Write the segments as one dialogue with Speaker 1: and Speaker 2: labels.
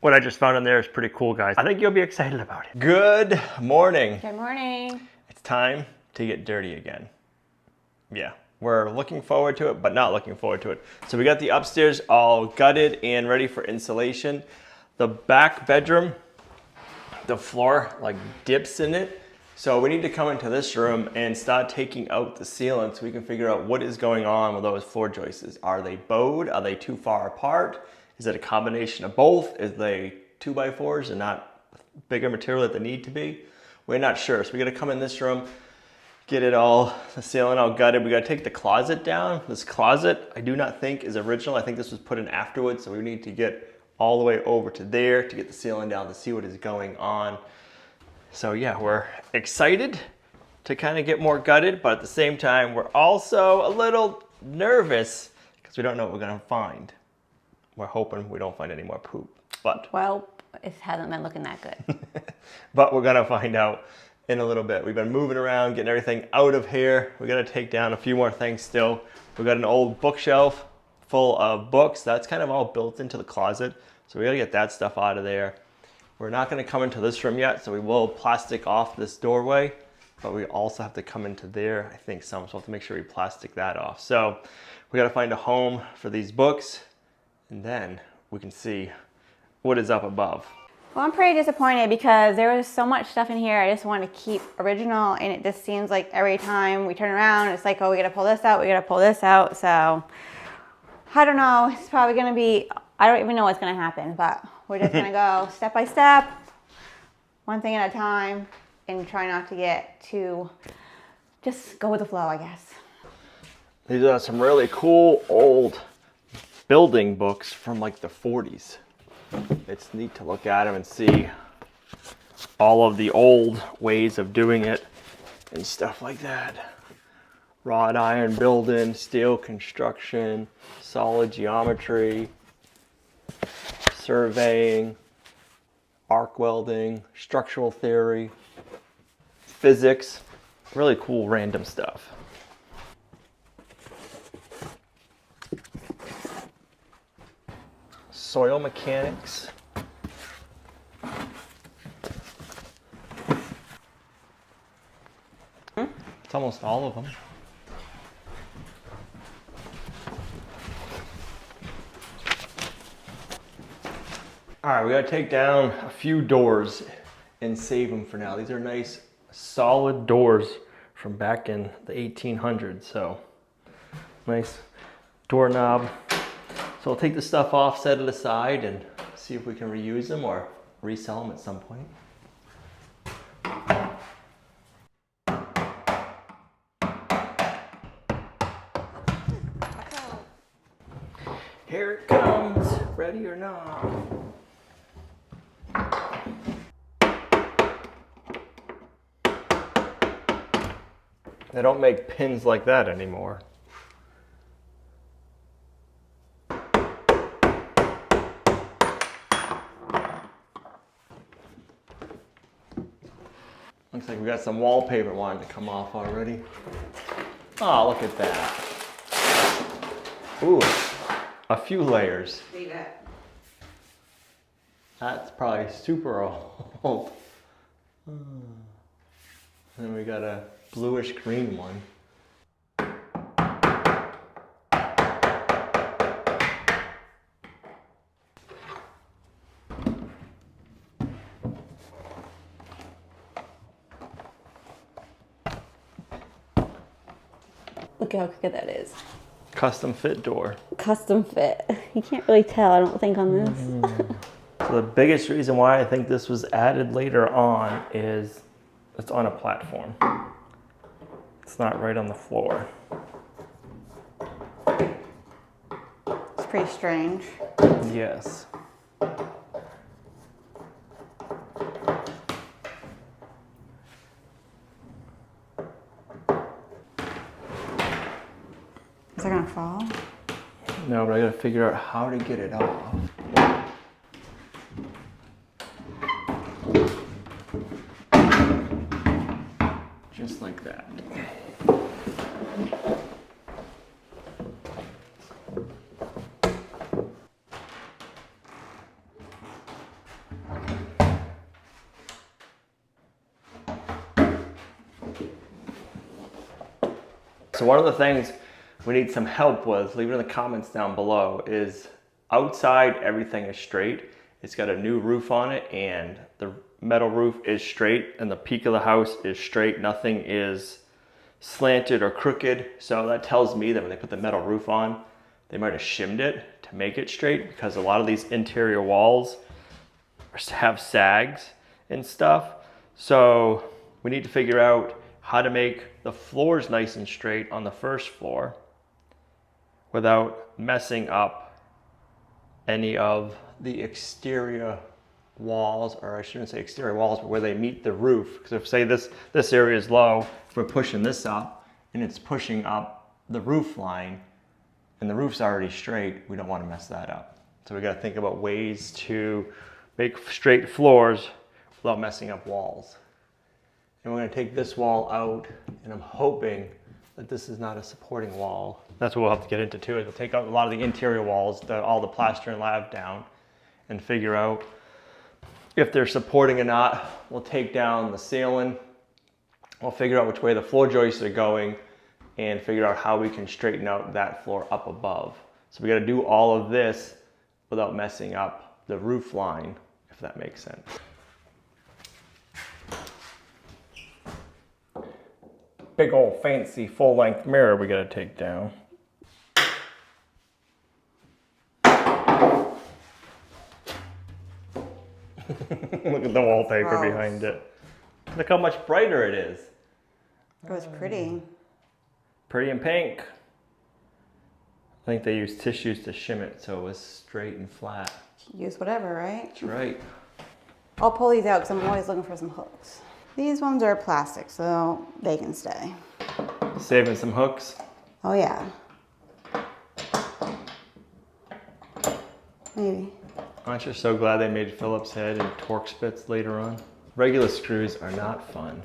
Speaker 1: What I just found in there is pretty cool, guys. I think you'll be excited about it. Good morning.
Speaker 2: Good morning.
Speaker 1: It's time to get dirty again. Yeah, we're looking forward to it, but not looking forward to it. So we got the upstairs all gutted and ready for insulation. The back bedroom, the floor like dips in it. So we need to come into this room and start taking out the ceiling so we can figure out what is going on with those floor joists. Are they bowed? Are they too far apart? Is it a combination of both? Is they 2x4s and not bigger material that they need to be? We're not sure. So we gotta come in this room, get it all, the ceiling all gutted. We gotta take the closet down. This closet, I do not think is original. I think this was put in afterwards. So we need to get all the way over to there to get the ceiling down to see what is going on. So yeah, we're excited to kind of get more gutted, but at the same time, we're also a little nervous because we don't know what we're gonna find. We're hoping we don't find any more poop, but.
Speaker 2: Well, it hasn't been looking that good.
Speaker 1: But we're gonna find out in a little bit. We've been moving around, getting everything out of here. We gotta take down a few more things still. We got an old bookshelf full of books. That's kind of all built into the closet. So we gotta get that stuff out of there. We're not gonna come into this room yet, so we will plastic off this doorway, but we also have to come into there, I think some, so we'll have to make sure we plastic that off. So we gotta find a home for these books, and then we can see what is up above.
Speaker 2: Well, I'm pretty disappointed because there was so much stuff in here I just want to keep original, and it just seems like every time we turn around, it's like, oh, we gotta pull this out, we gotta pull this out. So I don't know, it's probably gonna be, I don't even know what's gonna happen, but we're just gonna go step by step, one thing at a time, and try not to get too, just go with the flow, I guess.
Speaker 1: These are some really cool old building books from like the 40s. It's neat to look at them and see all of the old ways of doing it and stuff like that. Wrought iron building, steel construction, solid geometry, surveying, arc welding, structural theory, physics, really cool random stuff. Soil mechanics. It's almost all of them. All right, we gotta take down a few doors and save them for now. These are nice, solid doors from back in the 1800s. So nice doorknob. So we'll take the stuff off, set it aside, and see if we can reuse them or resell them at some point. Here it comes, ready or not. They don't make pins like that anymore. Looks like we got some wallpaper wanting to come off already. Oh, look at that. Ooh, a few layers.
Speaker 2: Leave it.
Speaker 1: That's probably super old. Then we got a bluish green one.
Speaker 2: Look how good that is.
Speaker 1: Custom fit door.
Speaker 2: Custom fit. You can't really tell, I don't think, on this.
Speaker 1: So the biggest reason why I think this was added later on is it's on a platform. It's not right on the floor.
Speaker 2: It's pretty strange.
Speaker 1: Yes.
Speaker 2: Is it gonna fall?
Speaker 1: No, but I gotta figure out how to get it off. Just like that. So one of the things we need some help with, leave it in the comments down below, is outside everything is straight. It's got a new roof on it and the metal roof is straight and the peak of the house is straight. Nothing is slanted or crooked. So that tells me that when they put the metal roof on, they might have shimmed it to make it straight, because a lot of these interior walls have sags and stuff. So we need to figure out how to make the floors nice and straight on the first floor without messing up any of the exterior walls, or I shouldn't say exterior walls, but where they meet the roof. Because if say this area is low, if we're pushing this up and it's pushing up the roof line and the roof's already straight, we don't want to mess that up. So we got to think about ways to make straight floors without messing up walls. And we're going to take this wall out, and I'm hoping that this is not a supporting wall. That's what we'll have to get into too, is we'll take out a lot of the interior walls, all the plaster and lav down, and figure out if they're supporting or not. We'll take down the ceiling. We'll figure out which way the floor joists are going and figure out how we can straighten out that floor up above. So we got to do all of this without messing up the roof line, if that makes sense. Big old fancy full-length mirror we gotta take down. Look at the wallpaper behind it. Look how much brighter it is.
Speaker 2: It was pretty.
Speaker 1: Pretty in pink. I think they used tissues to shim it so it was straight and flat.
Speaker 2: Use whatever, right?
Speaker 1: That's right.
Speaker 2: I'll pull these out because I'm always looking for some hooks. These ones are plastic, so they can stay.
Speaker 1: Saving some hooks.
Speaker 2: Oh yeah. Maybe.
Speaker 1: Aren't you so glad they made Phillips head and Torx bits later on? Regular screws are not fun.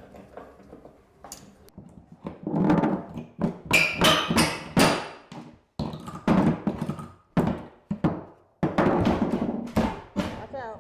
Speaker 2: Watch out.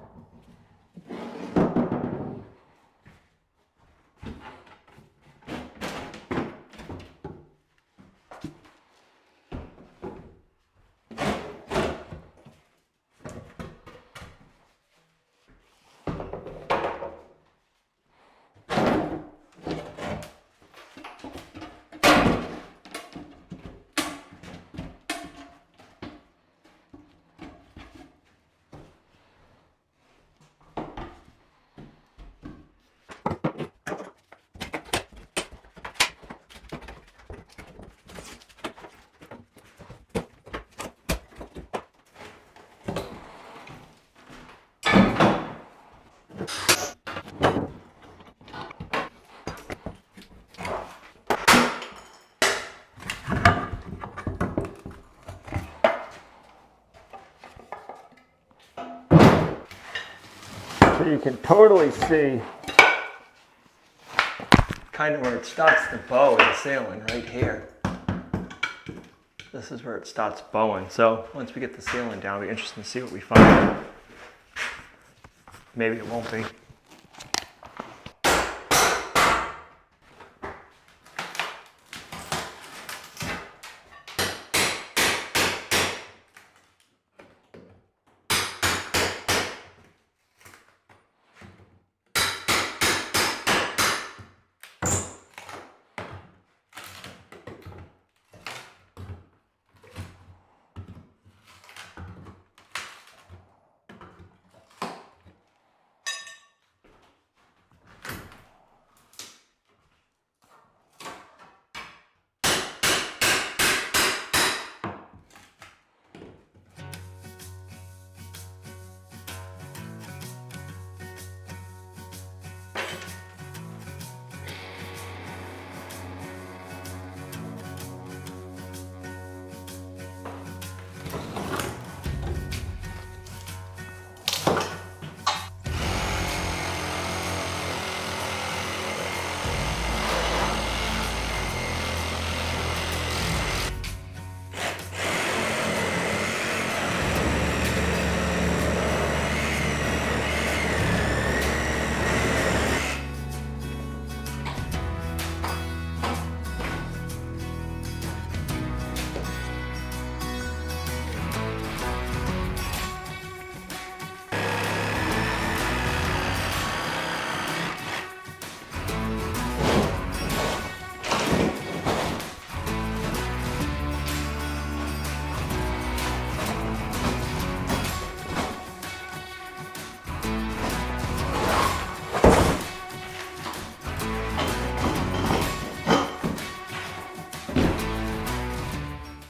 Speaker 1: So you can totally see kind of where it starts to bow in the ceiling right here. This is where it starts bowing. So once we get the ceiling down, it'll be interesting to see what we find. Maybe it won't be.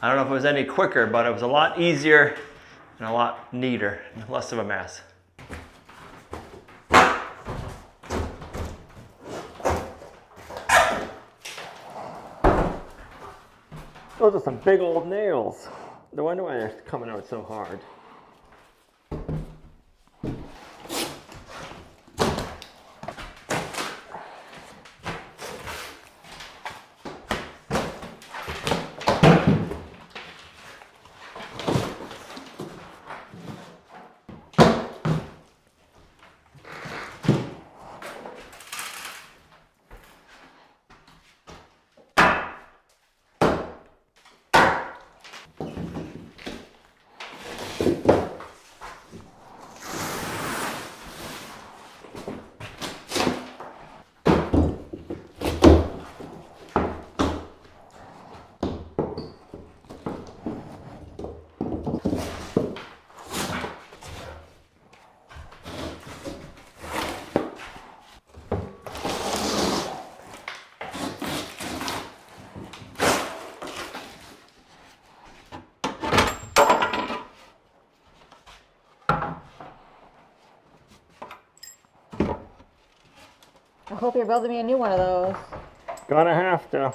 Speaker 1: I don't know if it was any quicker, but it was a lot easier and a lot neater and less of a mess. Those are some big old nails. No wonder why they're coming out so hard.
Speaker 2: I hope you're building me a new one of those.
Speaker 1: Gonna have to.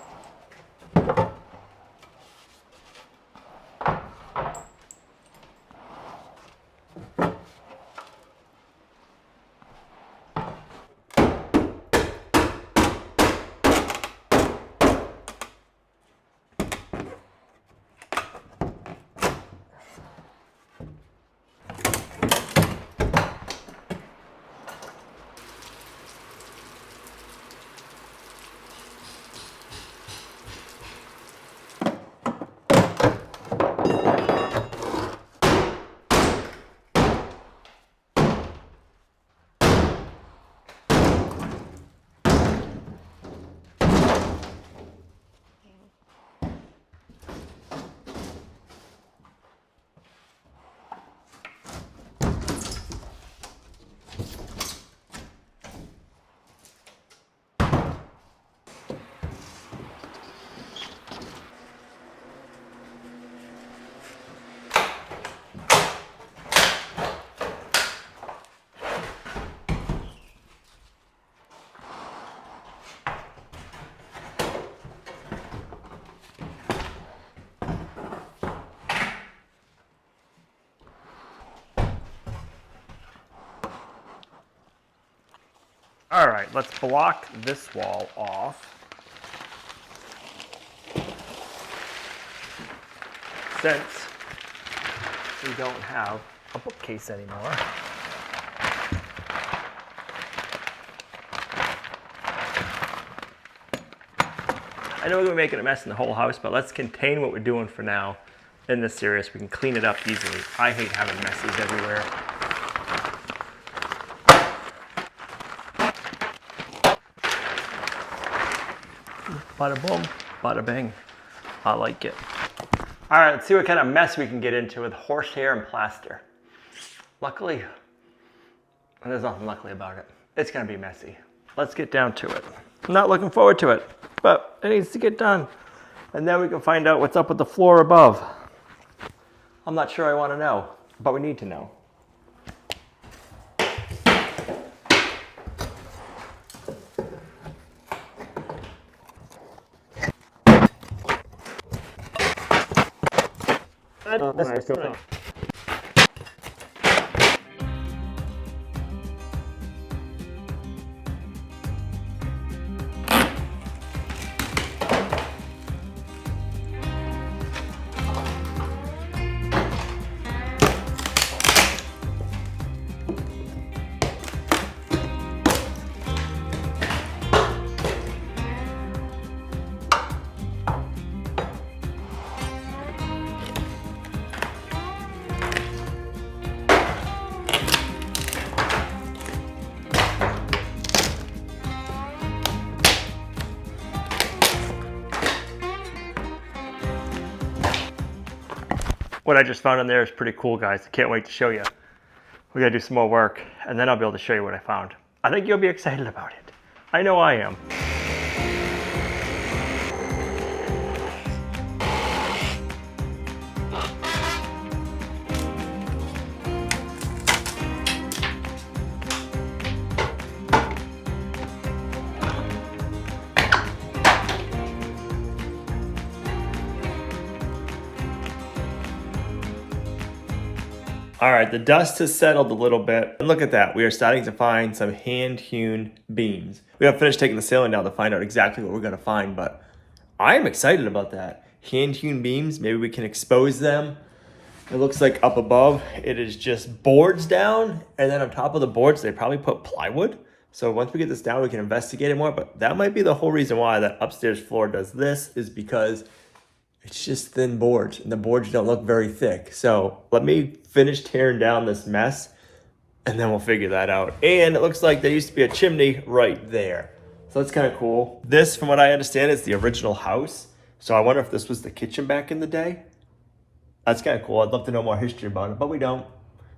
Speaker 1: All right, let's block this wall off. Since we don't have a bookcase anymore. I know we're making a mess in the whole house, but let's contain what we're doing for now in this series. We can clean it up easily. I hate having messes everywhere. Bada boom, bada bang. I like it. All right, let's see what kind of mess we can get into with horsehair and plaster. Luckily, there's nothing luckily about it. It's gonna be messy. Let's get down to it. I'm not looking forward to it, but it needs to get done. And then we can find out what's up with the floor above. I'm not sure I wanna know, but we need to know. That's still fine. What I just found in there is pretty cool, guys. I can't wait to show you. We gotta do some more work, and then I'll be able to show you what I found. I think you'll be excited about it. I know I am. All right, the dust has settled a little bit. And look at that, we are starting to find some hand-hewn beams. We haven't finished taking the ceiling down to find out exactly what we're gonna find, but I'm excited about that. Hand-hewn beams, maybe we can expose them. It looks like up above, it is just boards down, and then on top of the boards, they probably put plywood. So once we get this down, we can investigate it more, but that might be the whole reason why that upstairs floor does this, is because it's just thin boards, and the boards don't look very thick. So let me finish tearing down this mess, and then we'll figure that out. And it looks like there used to be a chimney right there. So that's kind of cool. This, from what I understand, is the original house. So I wonder if this was the kitchen back in the day. That's kind of cool. I'd love to know more history about it, but we don't.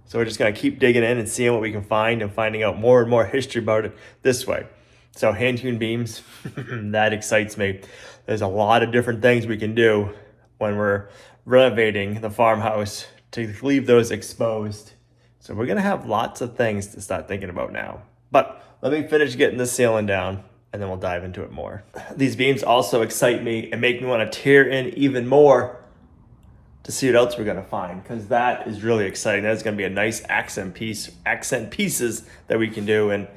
Speaker 1: So we're just gonna keep digging in and seeing what we can find and finding out more and more history about it this way. So hand-hewn beams, that excites me. There's a lot of different things we can do when we're renovating the farmhouse to leave those exposed. So we're gonna have lots of things to start thinking about now. But let me finish getting this ceiling down and then we'll dive into it more. These beams also excite me and make me wanna tear in even more to see what else we're gonna find, because that is really exciting. That's gonna be a nice accent pieces that we can do, and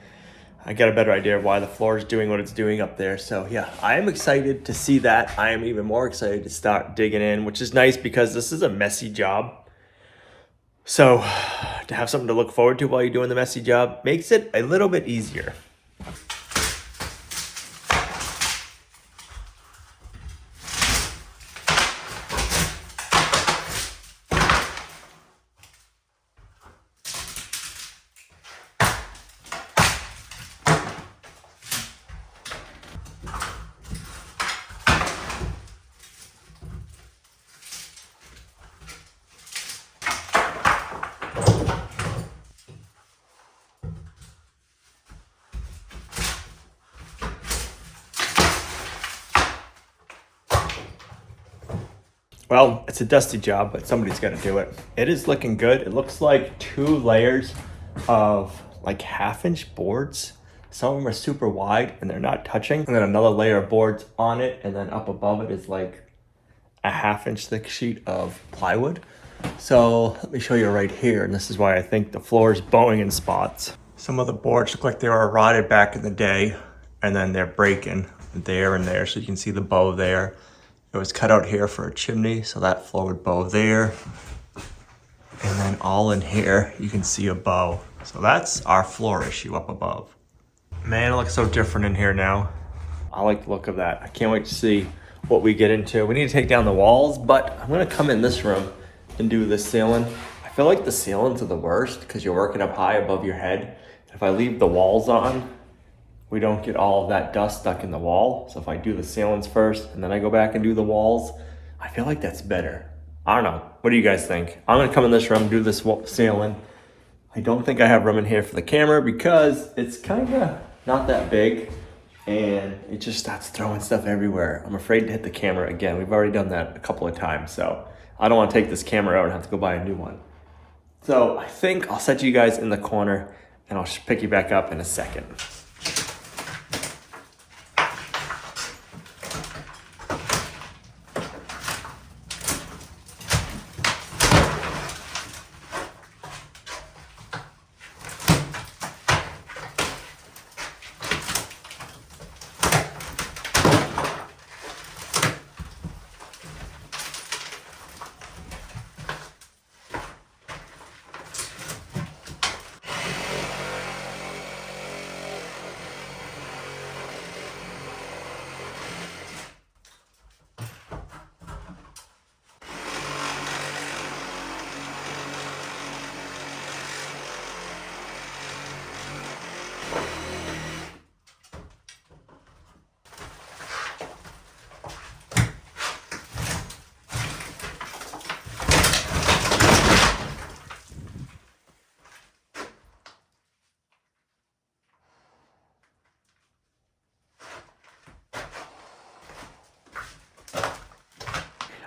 Speaker 1: I got a better idea of why the floor is doing what it's doing up there. So yeah, I am excited to see that. I am even more excited to start digging in, which is nice because this is a messy job. So to have something to look forward to while you're doing the messy job makes it a little bit easier. Well, it's a dusty job, but somebody's got to do it. It is looking good. It looks like 2 layers of like 1/2-inch boards. Some of them are super wide and they're not touching. And then another layer of boards on it. And then up above it is like a 1/2-inch thick sheet of plywood. So let me show you right here. And this is why I think the floor is bowing in spots. Some of the boards look like they were rotted back in the day, and then they're breaking there and there. So you can see the bow there. It was cut out here for a chimney, so that floor would bow there. And then all in here, you can see a bow. So that's our floor issue up above. Man, it looks so different in here now. I like the look of that. I can't wait to see what we get into. We need to take down the walls, but I'm gonna come in this room and do the ceiling. I feel like the ceilings are the worst because you're working up high above your head. If I leave the walls on, we don't get all of that dust stuck in the wall. So if I do the ceilings first and then I go back and do the walls, I feel like that's better. I don't know. What do you guys think? I'm gonna come in this room, do this ceiling. I don't think I have room in here for the camera because it's kind of not that big and it just starts throwing stuff everywhere. I'm afraid to hit the camera again. We've already done that a couple of times, so I don't want to take this camera out and have to go buy a new one. So I think I'll set you guys in the corner and I'll pick you back up in a second.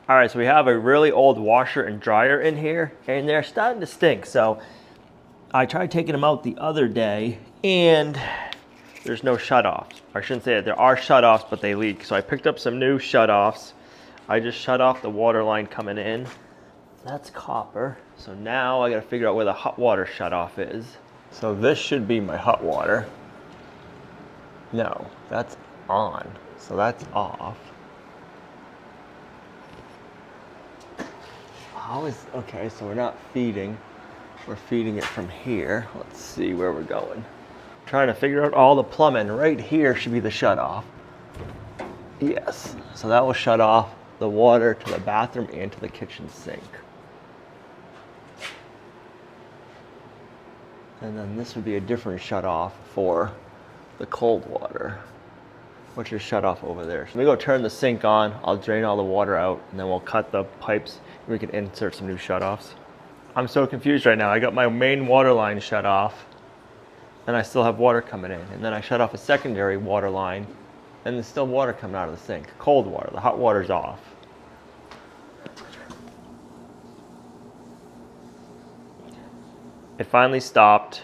Speaker 1: All right, so we have a really old washer and dryer in here, and they're starting to stink. So I tried taking them out the other day, and there's no shutoffs. I shouldn't say that. There are shutoffs, but they leak. So I picked up some new shutoffs. I just shut off the water line coming in. That's copper. So now I gotta figure out where the hot water shutoff is. So this should be my hot water. No, that's on. So that's off. Okay, so we're not feeding. We're feeding it from here. Let's see where we're going. Trying to figure out all the plumbing. Right here should be the shutoff. Yes, so that will shut off the water to the bathroom and to the kitchen sink. And then this would be a different shutoff for the cold water, which is shut off over there. So we go turn the sink on, I'll drain all the water out, and then we'll cut the pipes and we can insert some new shutoffs. I'm so confused right now. I got my main water line shut off, and I still have water coming in. And then I shut off a secondary water line, and there's still water coming out of the sink. Cold water, the hot water's off. It finally stopped,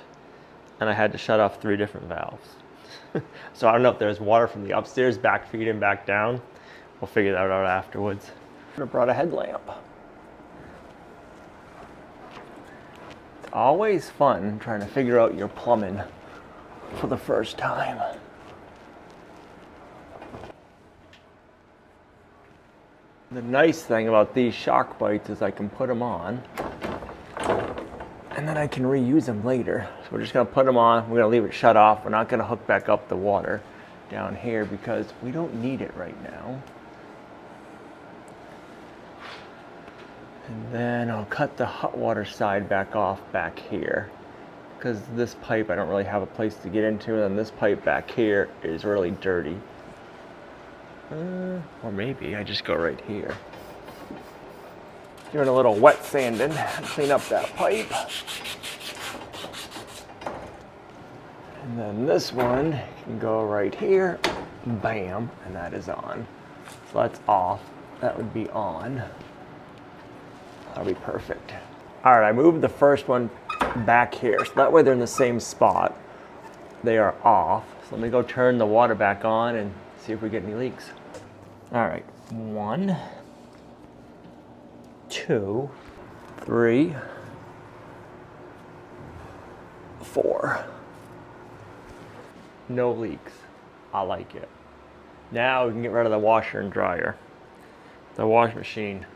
Speaker 1: and I had to shut off 3 different valves. So I don't know if there's water from the upstairs back feeding back down. We'll figure that out afterwards. I brought a headlamp. It's always fun trying to figure out your plumbing for the first time. The nice thing about these shock bites is I can put them on and then I can reuse them later. So we're just gonna put them on, we're gonna leave it shut off. We're not gonna hook back up the water down here because we don't need it right now. And then I'll cut the hot water side back off back here because this pipe I don't really have a place to get into, and then this pipe back here is really dirty. Or maybe I just go right here. Doing a little wet sanding, clean up that pipe. And then this one can go right here, bam, and that is on. So that's off, that would be on. That'll be perfect. All right, I moved the first one back here, so that way they're in the same spot. They are off. So let me go turn the water back on and see if we get any leaks. All right, 1, 2, 3, 4. No leaks. I like it. Now we can get rid of the washer and dryer. The washing machine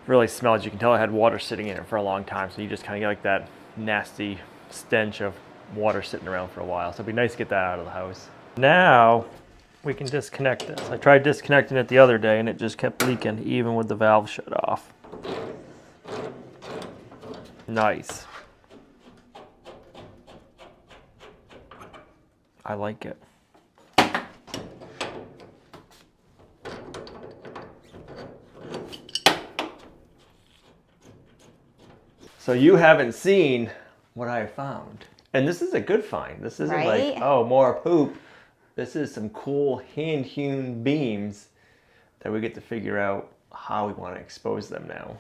Speaker 1: really smells. You can tell it had water sitting in it for a long time, so you just kind of get like that nasty stench of water sitting around for a while. So it'd be nice to get that out of the house. Now we can disconnect this. I tried disconnecting it the other day and it just kept leaking even with the valve shut off. Nice. I like it. So you haven't seen what I found. And this is a good find. This isn't like, oh, more poop. This is some cool hand-hewn beams that we get to figure out how we want to expose them now.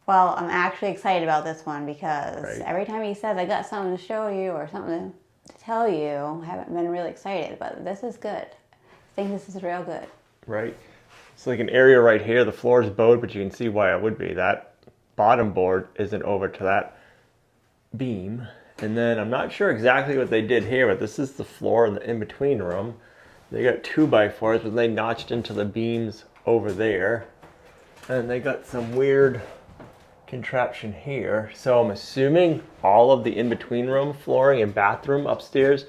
Speaker 2: Well, I'm actually excited about this one because every time he says, I got something to show you or something to tell you, I haven't been really excited, but this is good. I think this is real good. Right.
Speaker 1: It's like an area right here. The floor is bowed, but you can see why it would be. That bottom board isn't over to that beam. And then I'm not sure exactly what they did here, but this is the floor in the in-between room. They got 2x4s, but they notched into the beams over there. And they got some weird contraption here. So I'm assuming all of the in-between room flooring and bathroom upstairs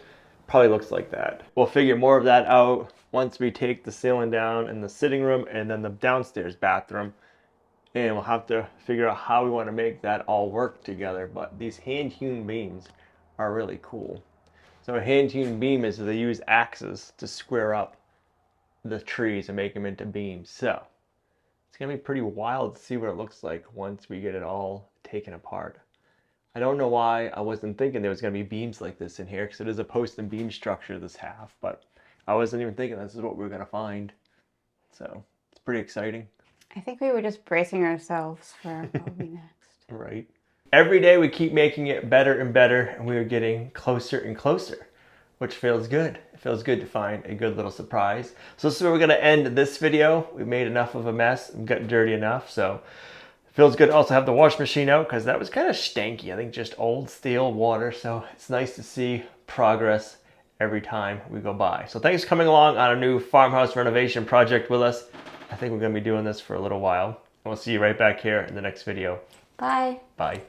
Speaker 1: probably looks like that. We'll figure more of that out once we take the ceiling down in the sitting room and then the downstairs bathroom. And we'll have to figure out how we want to make that all work together. But these hand-hewn beams are really cool. So a hand-hewn beam is they use axes to square up the trees and make them into beams. So it's going to be pretty wild to see what it looks like once we get it all taken apart. I don't know why I wasn't thinking there was going to be beams like this in here, because it is a post and beam structure, this half. But I wasn't even thinking this is what we were going to find. So it's pretty exciting.
Speaker 2: I think we were just bracing ourselves for what will be next.
Speaker 1: Right. Every day we keep making it better and better, and we are getting closer and closer, which feels good. It feels good to find a good little surprise. So this is where we're going to end this video. We made enough of a mess and got dirty enough. So Feels good to also have the wash machine out because that was kind of stanky. I think just old stale water. So it's nice to see progress every time we go by. So thanks for coming along on a new farmhouse renovation project with us. I think we're going to be doing this for a little while. And we'll see you right back here in the next video.
Speaker 2: Bye.
Speaker 1: Bye.